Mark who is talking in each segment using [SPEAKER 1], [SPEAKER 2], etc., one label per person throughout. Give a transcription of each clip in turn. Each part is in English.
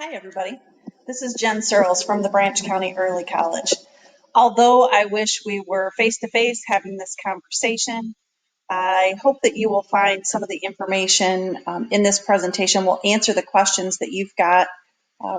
[SPEAKER 1] Hi, everybody. This is Jen Searles from the Branch County Early College. Although I wish we were face-to-face having this conversation, I hope that you will find some of the information in this presentation will answer the questions that you've got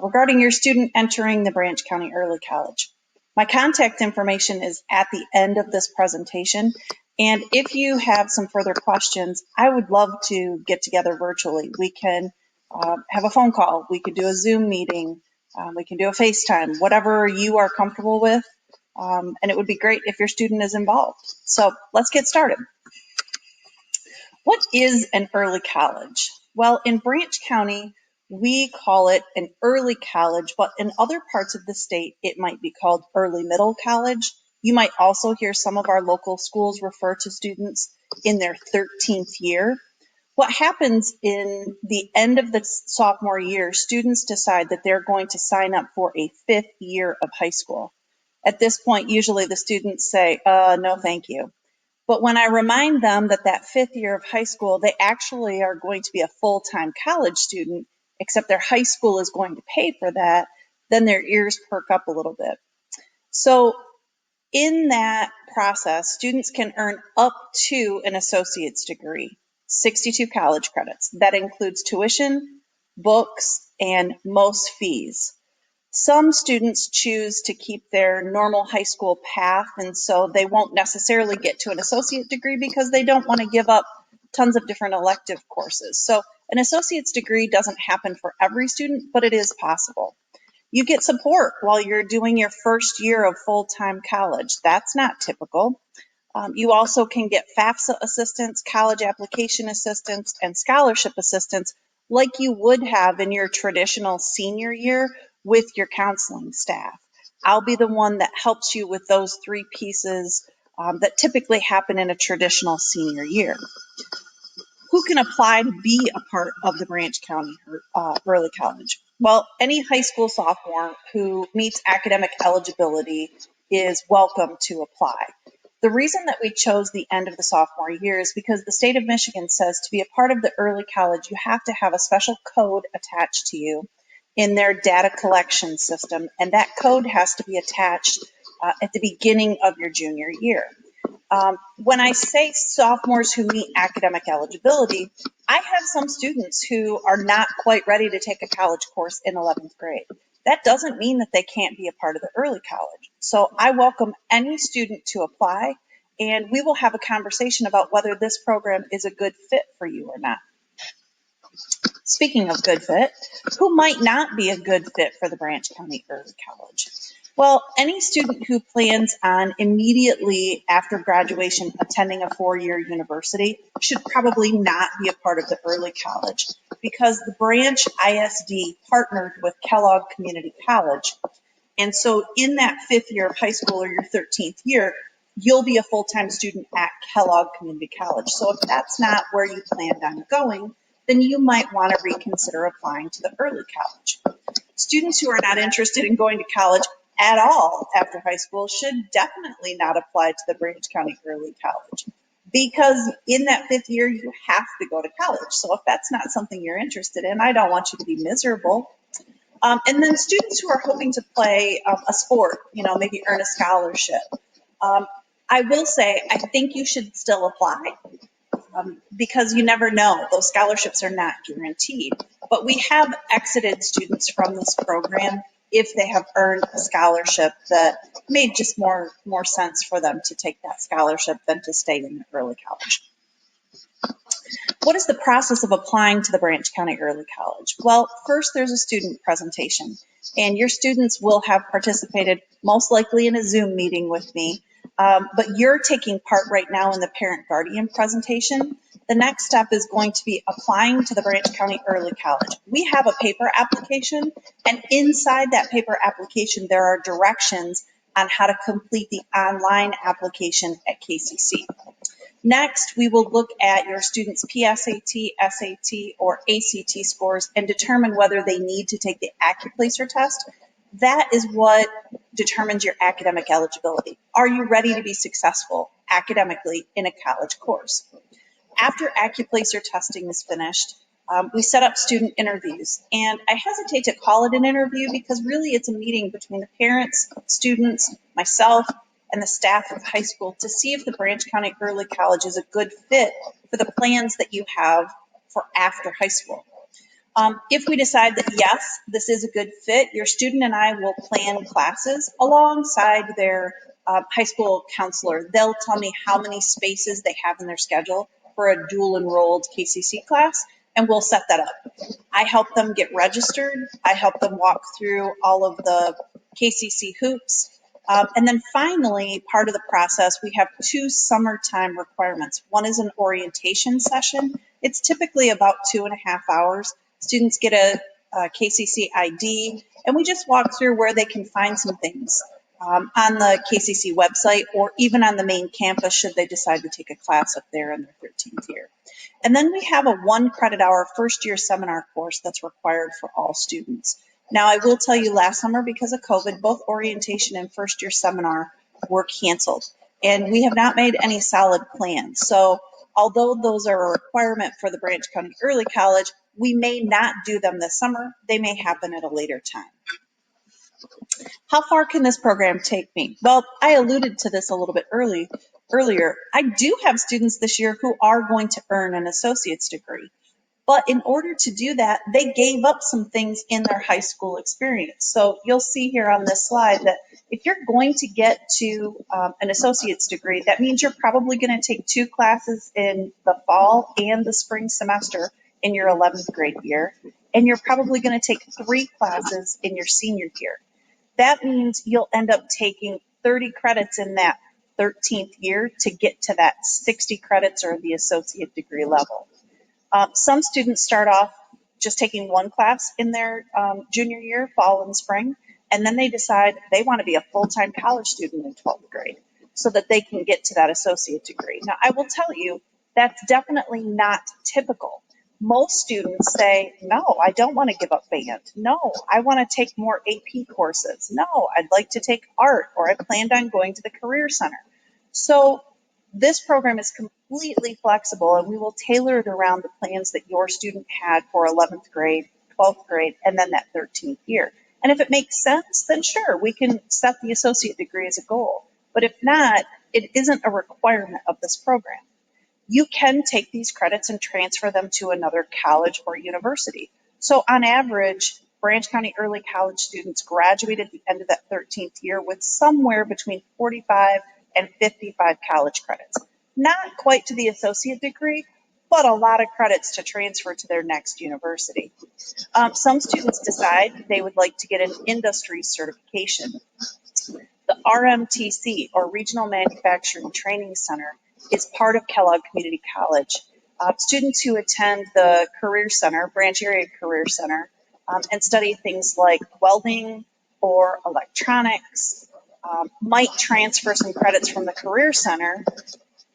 [SPEAKER 1] regarding your student entering the Branch County Early College. My contact information is at the end of this presentation, and if you have some further questions, I would love to get together virtually. We can have a phone call, we could do a Zoom meeting, we can do a FaceTime, whatever you are comfortable with, and it would be great if your student is involved. So let's get started. What is an early college? Well, in Branch County, we call it an early college, but in other parts of the state, it might be called early middle college. You might also hear some of our local schools refer to students in their 13th year. What happens in the end of the sophomore year, students decide that they're going to sign up for a 5th year of high school. At this point, usually the students say, no, thank you. But when I remind them that that 5th year of high school, they actually are going to be a full-time college student, except their high school is going to pay for that, then their ears perk up a little bit. So in that process, students can earn up to an associate's degree, 62 college credits. That includes tuition, books, and most fees. Some students choose to keep their normal high school path, and so they won't necessarily get to an associate degree because they don't want to give up tons of different elective courses. So an associate's degree doesn't happen for every student, but it is possible. You get support while you're doing your first year of full-time college. That's not typical. You also can get FAFSA assistance, college application assistance, and scholarship assistance like you would have in your traditional senior year with your counseling staff. I'll be the one that helps you with those three pieces that typically happen in a traditional senior year. Who can apply to be a part of the Branch County Early College? Well, any high school sophomore who meets academic eligibility is welcome to apply. The reason that we chose the end of the sophomore year is because the state of Michigan says to be a part of the early college, you have to have a special code attached to you in their data collection system, and that code has to be attached at the beginning of your junior year. When I say sophomores who meet academic eligibility, I have some students who are not quite ready to take a college course in 11th grade. That doesn't mean that they can't be a part of the early college. So I welcome any student to apply, and we will have a conversation about whether this program is a good fit for you or not. Speaking of good fit, who might not be a good fit for the Branch County Early College? Well, any student who plans on immediately after graduation attending a 4-year university should probably not be a part of the early college because the Branch ISD partnered with Kellogg Community College. And so in that 5th year of high school or your 13th year, you'll be a full-time student at Kellogg Community College. So if that's not where you planned on going, then you might want to reconsider applying to the early college. Students who are not interested in going to college at all after high school should definitely not apply to the Branch County Early College because in that 5th year, you have to go to college. So if that's not something you're interested in, I don't want you to be miserable. And then students who are hoping to play a sport, maybe earn a scholarship. I will say, I think you should still apply. Because you never know, those scholarships are not guaranteed. But we have exited students from this program if they have earned a scholarship that made just more sense for them to take that scholarship than to stay in the early college. What is the process of applying to the Branch County Early College? Well, first there's a student presentation, and your students will have participated most likely in a Zoom meeting with me. But you're taking part right now in the parent-guardian presentation. The next step is going to be applying to the Branch County Early College. We have a paper application, and inside that paper application, there are directions on how to complete the online application at KCC. Next, we will look at your students' PSAT, SAT, or ACT scores and determine whether they need to take the AccuPlacer test. That is what determines your academic eligibility. Are you ready to be successful academically in a college course? After AccuPlacer testing is finished, We set up student interviews, and I hesitate to call it an interview because really it's a meeting between the parents, students, myself, and the staff of high school to see if the Branch County Early College is a good fit for the plans that you have for after high school. If we decide that yes, this is a good fit, your student and I will plan classes alongside their high school counselor. They'll tell me how many spaces they have in their schedule for a dual enrolled KCC class, and we'll set that up. I help them get registered. I help them walk through all of the KCC hoops. And then finally, part of the process, we have 2 summertime requirements. One is an orientation session. It's typically about 2.5 hours. Students get a KCC ID, and we just walk through where they can find some things on the KCC website or even on the main campus should they decide to take a class up there in their 13th year. And then we have a 1 credit hour first year seminar course that's required for all students. Now, I will tell you last summer, because of COVID, both orientation and first year seminar were canceled, and we have not made any solid plans. So although those are a requirement for the Branch County Early College, we may not do them this summer. They may happen at a later time. How far can this program take me? Well, I alluded to this a little bit earlier. I do have students this year who are going to earn an associate's degree. But in order to do that, they gave up some things in their high school experience. So you'll see here on this slide that if you're going to get to an associate's degree, that means you're probably going to take 2 classes in the fall and the spring semester in your 11th grade year, and you're probably going to take 3 classes in your senior year. That means you'll end up taking 30 credits in that 13th year to get to that 60 credits or the associate degree level. Some students start off just taking 1 class in their junior year, fall and spring, and then they decide they want to be a full-time college student in 12th grade so that they can get to that associate degree. Now, I will tell you, that's definitely not typical. Most students say, no, I don't want to give up band. No, I want to take more AP courses. No, I'd like to take art, or I planned on going to the Career Center. So this program is completely flexible, and we will tailor it around the plans that your student had for 11th grade, 12th grade, and then that 13th year. And if it makes sense, then sure, we can set the associate degree as a goal. But if not, it isn't a requirement of this program. You can take these credits and transfer them to another college or university. So on average, Branch County Early College students graduate at the end of that 13th year with somewhere between 45 and 55 college credits. Not quite to the associate degree, but a lot of credits to transfer to their next university. Some students decide they would like to get an industry certification. The RMTC, or Regional Manufacturing Training Center, is part of Kellogg Community College. Students who attend the Career Center, Branch Area Career Center, and study things like welding or electronics, might transfer some credits from the Career Center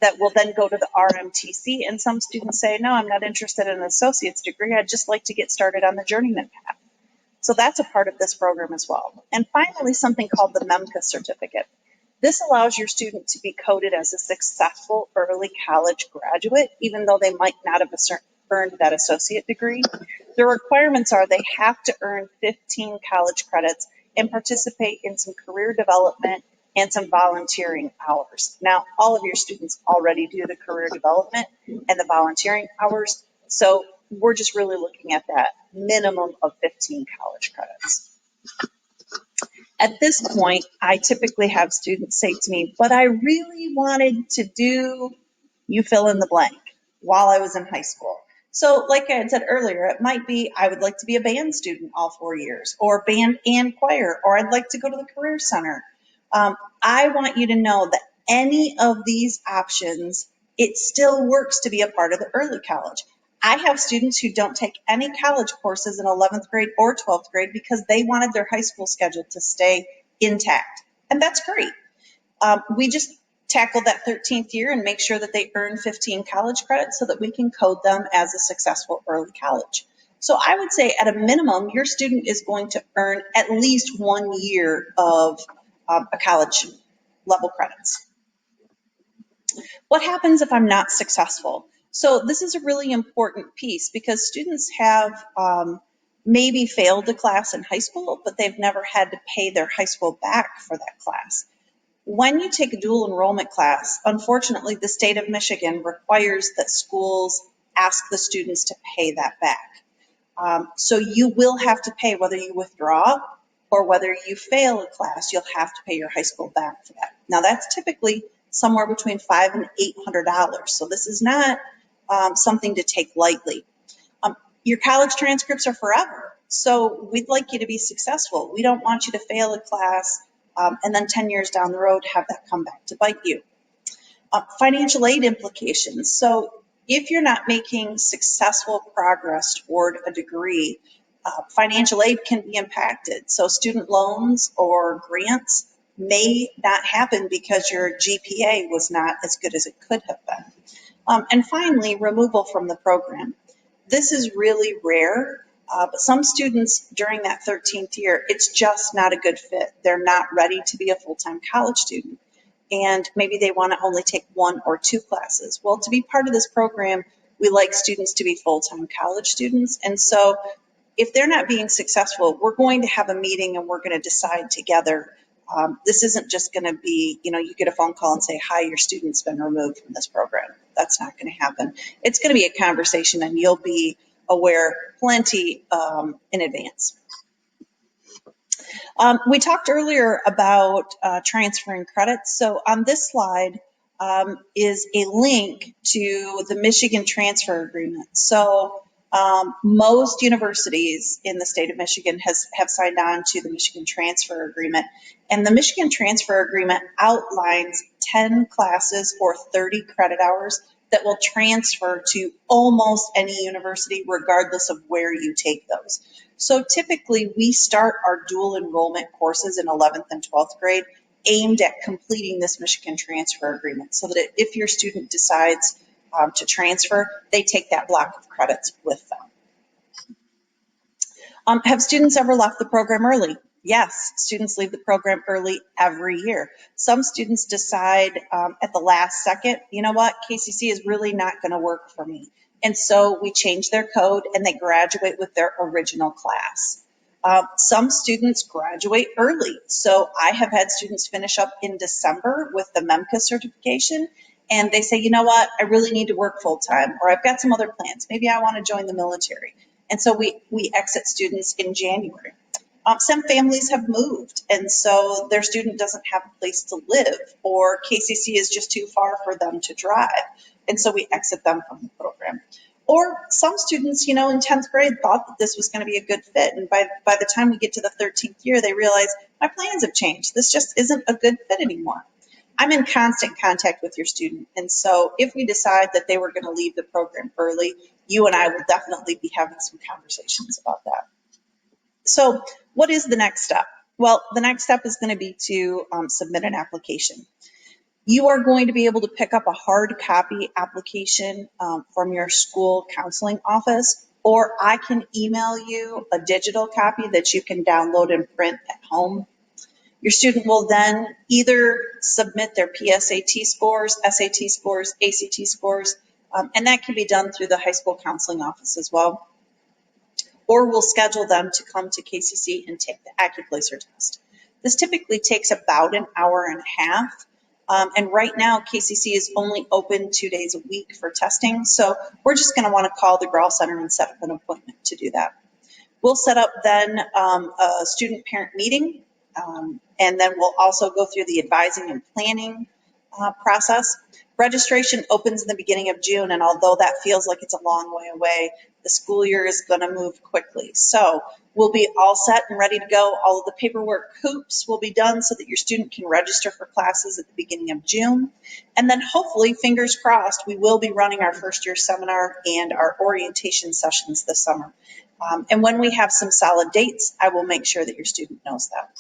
[SPEAKER 1] that will then go to the RMTC. And some students say, no, I'm not interested in an associate's degree. I'd just like to get started on the journeyman path. So that's a part of this program as well. And finally, something called the MEMCA certificate. This allows your student to be coded as a successful early college graduate, even though they might not have earned that associate degree. The requirements are they have to earn 15 college credits and participate in some career development and some volunteering hours. Now, all of your students already do the career development and the volunteering hours, so we're just really looking at that minimum of 15 college credits. At this point, I typically have students say to me, but I really wanted to do, you fill in the blank, while I was in high school. So like I had said earlier, it might be I would like to be a band student all 4 years, or band and choir, or I'd like to go to the Career Center. I want you to know that any of these options, it still works to be a part of the early college. I have students who don't take any college courses in 11th grade or 12th grade because they wanted their high school schedule to stay intact. And that's great. We just tackle that 13th year and make sure that they earn 15 college credits so that we can code them as a successful early college. So I would say at a minimum, your student is going to earn at least 1 year of a college level credits. What happens if I'm not successful? So this is a really important piece because students have maybe failed a class in high school, but they've never had to pay their high school back for that class. When you take a dual enrollment class, unfortunately, the state of Michigan requires that schools ask the students to pay that back. So you will have to pay whether you withdraw or whether you fail a class, you'll have to pay your high school back for that. Now that's typically somewhere between $500 and $800. So this is not something to take lightly. Your college transcripts are forever. So we'd like you to be successful. We don't want you to fail a class and then 10 years down the road have that come back to bite you. Financial aid implications. So if you're not making successful progress toward a degree, financial aid can be impacted. So student loans or grants may not happen because your GPA was not as good as it could have been. And finally, removal from the program. This is really rare, but some students during that 13th year, it's just not a good fit. They're not ready to be a full-time college student. And maybe they want to only take 1 or 2 classes. Well, to be part of this program, we like students to be full-time college students. And so if they're not being successful, we're going to have a meeting and we're going to decide together. This isn't just going to be, you get a phone call and say, hi, your student's been removed from this program. That's not going to happen. It's going to be a conversation and you'll be aware plenty in advance. We talked earlier about transferring credits. So on this slide is a link to the Michigan Transfer Agreement. So most universities in the state of Michigan have signed on to the Michigan Transfer Agreement. And the Michigan Transfer Agreement outlines 10 classes or 30 credit hours that will transfer to almost any university, regardless of where you take those. So typically, we start our dual enrollment courses in 11th and 12th grade aimed at completing this Michigan Transfer Agreement so that if your student decides to transfer, they take that block of credits with them. Have students ever left the program early? Yes, students leave the program early every year. Some students decide at the last second, you know what, KCC is really not going to work for me. And so we change their code and they graduate with their original class. Some students graduate early. So I have had students finish up in December with the MEMCA certification. And they say, you know what, I really need to work full time, or I've got some other plans. Maybe I want to join the military. And so we exit students in January. Some families have moved, and so their student doesn't have a place to live, or KCC is just too far for them to drive, and so we exit them from the program. Or some students, in 10th grade thought that this was going to be a good fit, and by the time we get to the 13th year, they realize my plans have changed. This just isn't a good fit anymore. I'm in constant contact with your student, and so if we decide that they were going to leave the program early, you and I will definitely be having some conversations about that. So what is the next step? Well, the next step is going to be to submit an application. You are going to be able to pick up a hard copy application from your school counseling office, or I can email you a digital copy that you can download and print at home. Your student will then either submit their PSAT scores, SAT scores, ACT scores, and that can be done through the high school counseling office as well. Or we'll schedule them to come to KCC and take the AccuPlacer test. This typically takes about an hour and a half. And right now, KCC is only open 2 days a week for testing. So we're just going to want to call the Grawl Center and set up an appointment to do that. We'll set up then a student-parent meeting, and then we'll also go through the advising and planning process. Registration opens in the beginning of June, and although that feels like it's a long way away, the school year is going to move quickly. So we'll be all set and ready to go. All of the paperwork hoops will be done so that your student can register for classes at the beginning of June. And then hopefully, fingers crossed, we will be running our first year seminar and our orientation sessions this summer. And when we have some solid dates, I will make sure that your student knows that.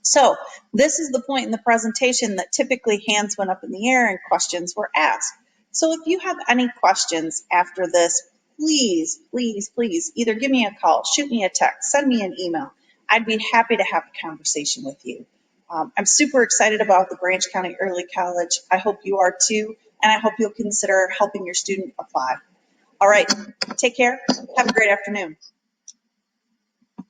[SPEAKER 1] So this is the point in the presentation that typically hands went up in the air and questions were asked. So if you have any questions after this, please, please, please either give me a call, shoot me a text, send me an email. I'd be happy to have a conversation with you. I'm super excited about the Branch County Early College. I hope you are too. and I hope you'll consider helping your student apply. All right, take care. Have a great afternoon.